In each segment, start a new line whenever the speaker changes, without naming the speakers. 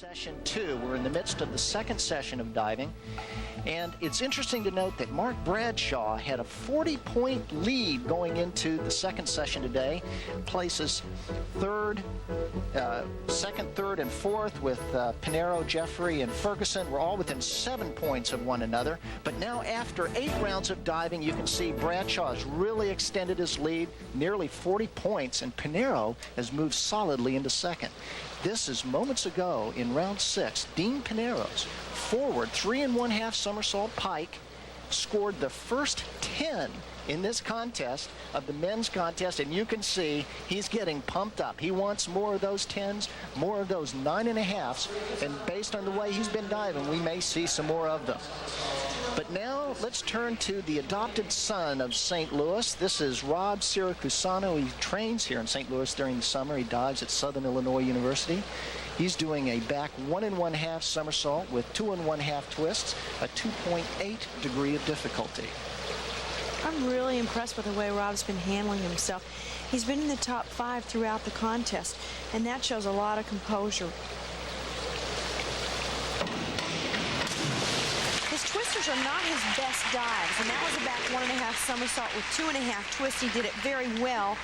session 2. We're in the midst of the second session of diving, and it's interesting to note that Mark Bradshaw had a 40-point lead going into the second session today. Places second, third, and fourth with Panaro, Jeffrey, and Ferguson. We're all within 7 points of one another. But now, after 8 rounds of diving, you can see Bradshaw has really extended his lead, nearly 40 points, and Panaro has moved solidly into second. This is moments ago in round 6. Dean Panaro's forward 3 1/2 somersault pike scored the first 10 in this contest of the men's contest, and you can see he's getting pumped up. He wants more of those 10s, more of those 9 1/2s, and based on the way he's been diving, we may see some more of them. But now let's turn to the adopted son of St. Louis. This is Rob Siracusano. He trains here in St. Louis during the summer. He dives at Southern Illinois University. He's doing a back 1 1/2 somersault with 2 1/2 twists, a 2.8 degree of difficulty.
I'm really impressed with the way Rob's been handling himself. He's been in the top 5 throughout the contest, and that shows a lot of composure. His twisters are not his best dives, and that was a back 1 1/2 somersault with 2 1/2 twists. He did it very well.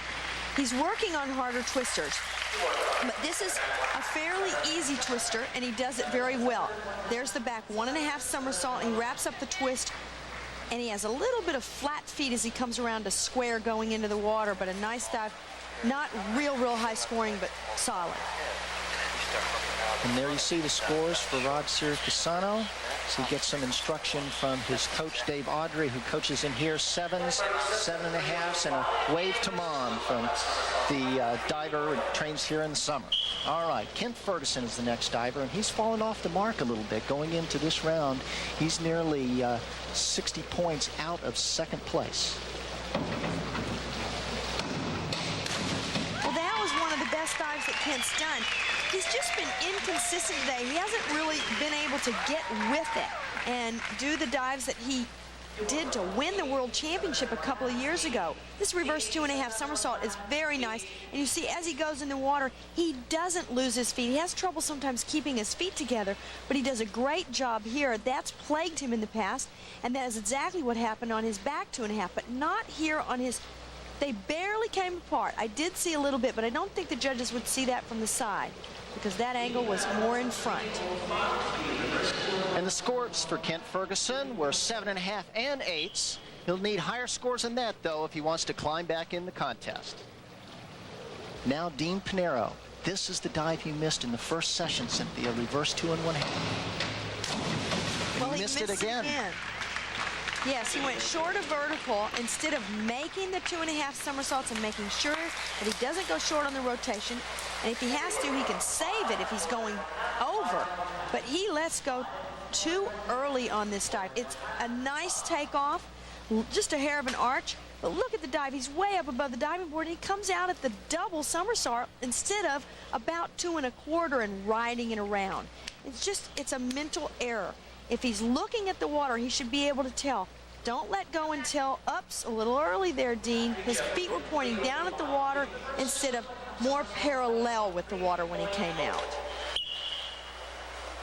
He's working on harder twisters, but this is a fairly easy twister, and he does it very well. There's the back 1 1/2 somersault, and he wraps up the twist, and he has a little bit of flat feet as he comes around to square going into the water, but a nice dive. Not real high scoring, but solid.
And there you see the scores for Rob Siracusano. So he gets some instruction from his coach, Dave Audrey, who coaches him here. 7s, 7 1/2s, and a wave to Mom from the diver who trains here in the summer. All right, Kent Ferguson is the next diver, and he's fallen off the mark a little bit going into this round. He's nearly 60 points out of second place.
Well, that was one of the best dives that Kent's done. He's just been inconsistent today. He hasn't really been able to get with it and do the dives that he did to win the World Championship a couple of years ago. This reverse 2 1/2 somersault is very nice, and you see as he goes in the water, he doesn't lose his feet. He has trouble sometimes keeping his feet together, but he does a great job here. That's plagued him in the past, and that is exactly what happened on his back 2 1/2, but not here on his. They barely came apart. I did see a little bit, but I don't think the judges would see that from the side, because that angle was more in front.
And the scores for Kent Ferguson were 7 1/2 and 8s. He'll need higher scores than that, though, if he wants to climb back in the contest. Now Dean Panaro. This is the dive he missed in the first session, Cynthia. Reverse 2 1/2.
Well,
he missed it again.
Yes, he went short of vertical instead of making the 2 1/2 somersaults and making sure that he doesn't go short on the rotation. And if he has to, he can save it if he's going over. But he lets go too early on this dive. It's a nice takeoff, just a hair of an arch. But look at the dive. He's way up above the diving board, and he comes out at the double somersault instead of about 2 1/4 and riding it around. It's a mental error. If he's looking at the water, he should be able to tell. Don't let go until ups a little early there, Dean. His feet were pointing down at the water instead of more parallel with the water when he came out.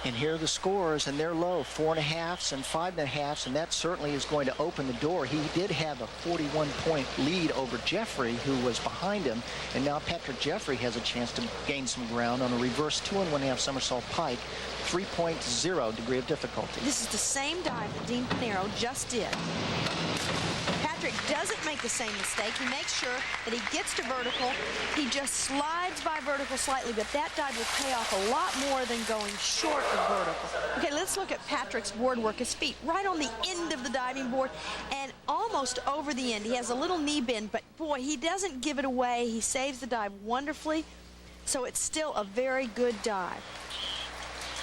And here are the scores, and they're low, 4 1/2s and 5 1/2s, and that certainly is going to open the door. He did have a 41-point lead over Jeffrey, who was behind him, and now Patrick Jeffrey has a chance to gain some ground on a reverse 2 1/2 somersault pike, 3.0 degree of difficulty.
This is the same dive that Dean Panaro just did. Patrick doesn't make the same mistake. He makes sure that he gets to vertical. He just slides by vertical slightly, but that dive will pay off a lot more than going short of vertical. Okay, let's look at Patrick's board work. His feet right on the end of the diving board and almost over the end. He has a little knee bend, but boy, he doesn't give it away. He saves the dive wonderfully, so it's still a very good dive.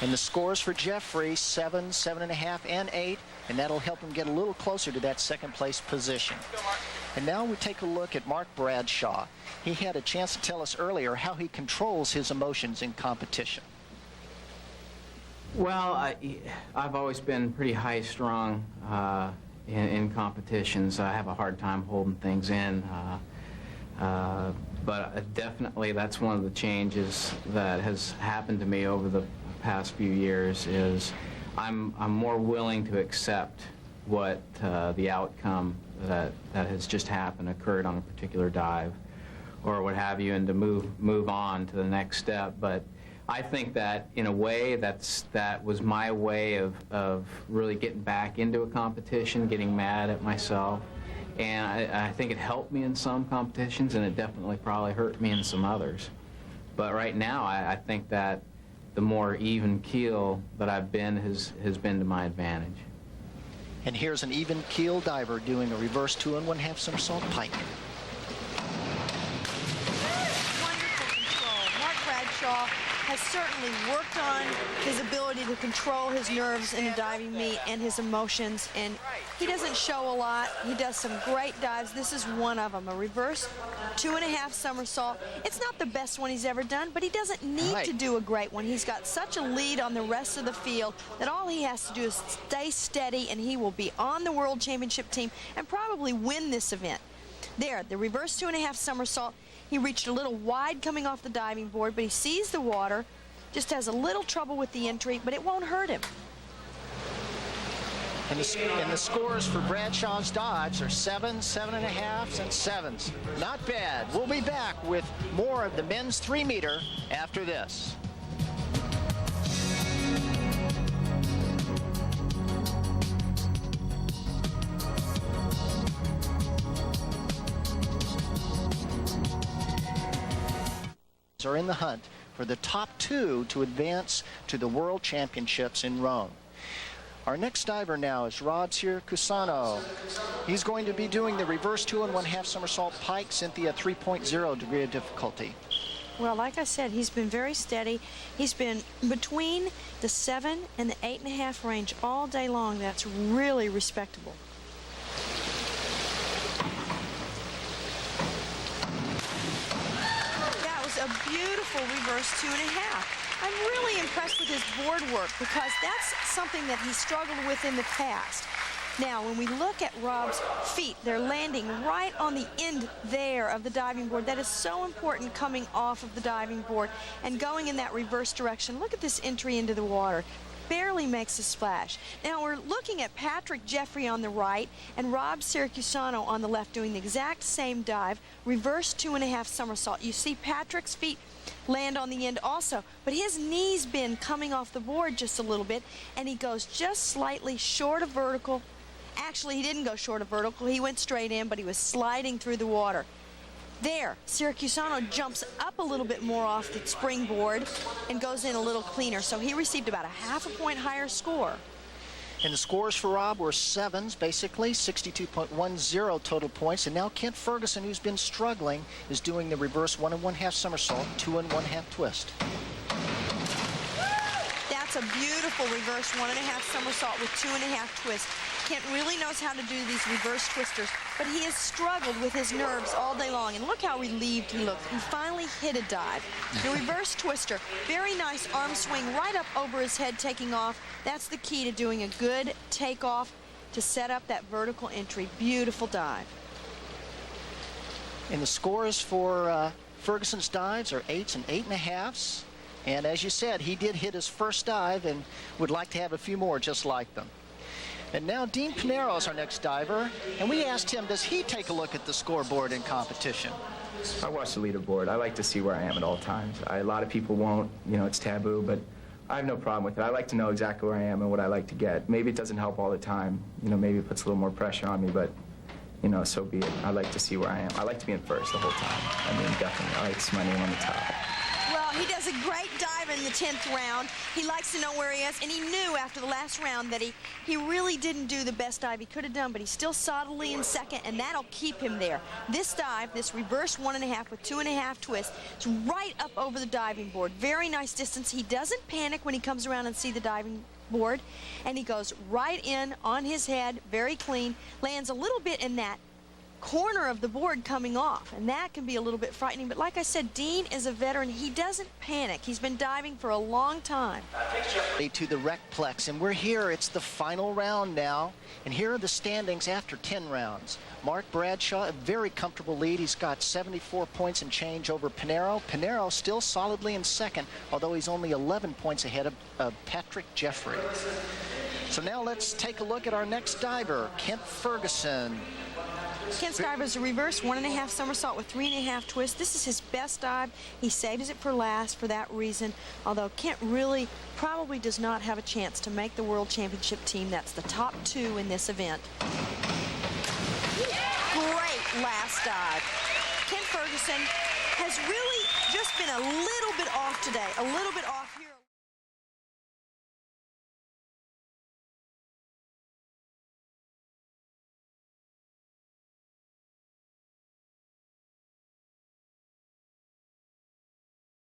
And the scores for Jeffrey, 7, 7 1/2, and 8, and that'll help him get a little closer to that second place position. And now we take a look at Mark Bradshaw. He had a chance to tell us earlier how he controls his emotions in competition.
Well, I've always been pretty high-strung in competitions. I have a hard time holding things in. But definitely that's one of the changes that has happened to me over the past few years is I'm more willing to accept what the outcome that has just occurred on a particular dive or what have you, and to move on to the next step. But I think that in a way that was my way of really getting back into a competition, getting mad at myself. And I think it helped me in some competitions, and it definitely probably hurt me in some others. But right now, I think that the more even keel that I've been has been to my advantage.
And here's an even keel diver doing a reverse 2 1/2 somersault pike.
Wonderful control. Mark Bradshaw has certainly worked on his ability to control his nerves in a diving meet and his emotions, and he doesn't show a lot. He does some great dives. This is one of them, a reverse 2 1/2 somersault. It's not the best one he's ever done, but he doesn't need to do a great one. He's got such a lead on the rest of the field that all he has to do is stay steady, and he will be on the World Championship team and probably win this event. There, the reverse 2 1/2 somersault. He reached a little wide coming off the diving board, but he sees the water, just has a little trouble with the entry, but it won't hurt him.
And the scores for Bradshaw's dives are 7s, 7 1/2s, and 7s. Not bad. We'll be back with more of the men's 3-meter after this. Are in the hunt for the top 2 to advance to the World Championships in Rome. Our next diver now is Siracusano. He's going to be doing the reverse 2 1/2 somersault pike, Cynthia, 3.0 degree of difficulty.
Well, like I said, he's been very steady. He's been between the 7 and the 8 1/2 range all day long. That's really respectable. A beautiful reverse 2 1/2. I'm really impressed with his board work because that's something that he struggled with in the past. Now, when we look at Rob's feet, they're landing right on the end there of the diving board. That is so important coming off of the diving board and going in that reverse direction. Look at this entry into the water. Barely makes a splash. Now we're looking at Patrick Jeffrey on the right and Rob Siracusano on the left doing the exact same dive, reverse 2 1/2 somersault. You see Patrick's feet land on the end also, but his knees bend coming off the board just a little bit, and he goes just slightly short of vertical. Actually, he didn't go short of vertical. He went straight in, but he was sliding through the water. There, Siracusano jumps up a little bit more off the springboard and goes in a little cleaner. So he received about a ½ a point higher score.
And the scores for Rob were 7s, basically, 62.10 total points. And now Kent Ferguson, who's been struggling, is doing the reverse 1 1/2 somersault, 2 1/2 twist.
That's a beautiful reverse 1 1/2 somersault with 2 1/2 twist. Kent really knows how to do these reverse twisters, but he has struggled with his nerves all day long, and look how relieved he looks. He finally hit a dive. The reverse twister, very nice arm swing right up over his head taking off. That's the key to doing a good takeoff to set up that vertical entry. Beautiful dive.
And the scores for Ferguson's dives are 8s and 8 1/2s. And as you said, he did hit his first dive and would like to have a few more just like them. And now Dean Panaro is our next diver, and we asked him, does he take a look at the scoreboard in competition?
I watch the leaderboard. I like to see where I am at all times. A lot of people won't, it's taboo, but I have no problem with it. I like to know exactly where I am and what I like to get. Maybe it doesn't help all the time. Maybe it puts a little more pressure on me, but, so be it. I like to see where I am. I like to be in first the whole time. Definitely. I like to see my name on the top.
Well, he does a great dive in the 10th round. He likes to know where he is, and he knew after the last round that he really didn't do the best dive he could have done, but he's still solidly in second, and that'll keep him there. This dive, this reverse 1 1/2 with 2 1/2 twist, it's right up over the diving board. Very nice distance. He doesn't panic when he comes around and sees the diving board, and he goes right in on his head, very clean, lands a little bit in that corner of the board coming off, and that can be a little bit frightening. But like I said, Dean is a veteran. He doesn't panic. He's been diving for a long time.
To the Recplex, and we're here. It's the final round now, and here are the standings after 10 rounds. Mark Bradshaw, a very comfortable lead. He's got 74 points and change over Panaro. Panaro still solidly in second, although he's only 11 points ahead of Patrick Jeffrey. So now let's take a look at our next diver, Kent Ferguson.
Kent's dive is a reverse 1.5 somersault with 3.5 twists. This is his best dive. He saves it for last for that reason, although Kent really probably does not have a chance to make the World Championship team. That's the top 2 in this event. Great last dive. Kent Ferguson has really just been a little bit off today, a little bit off.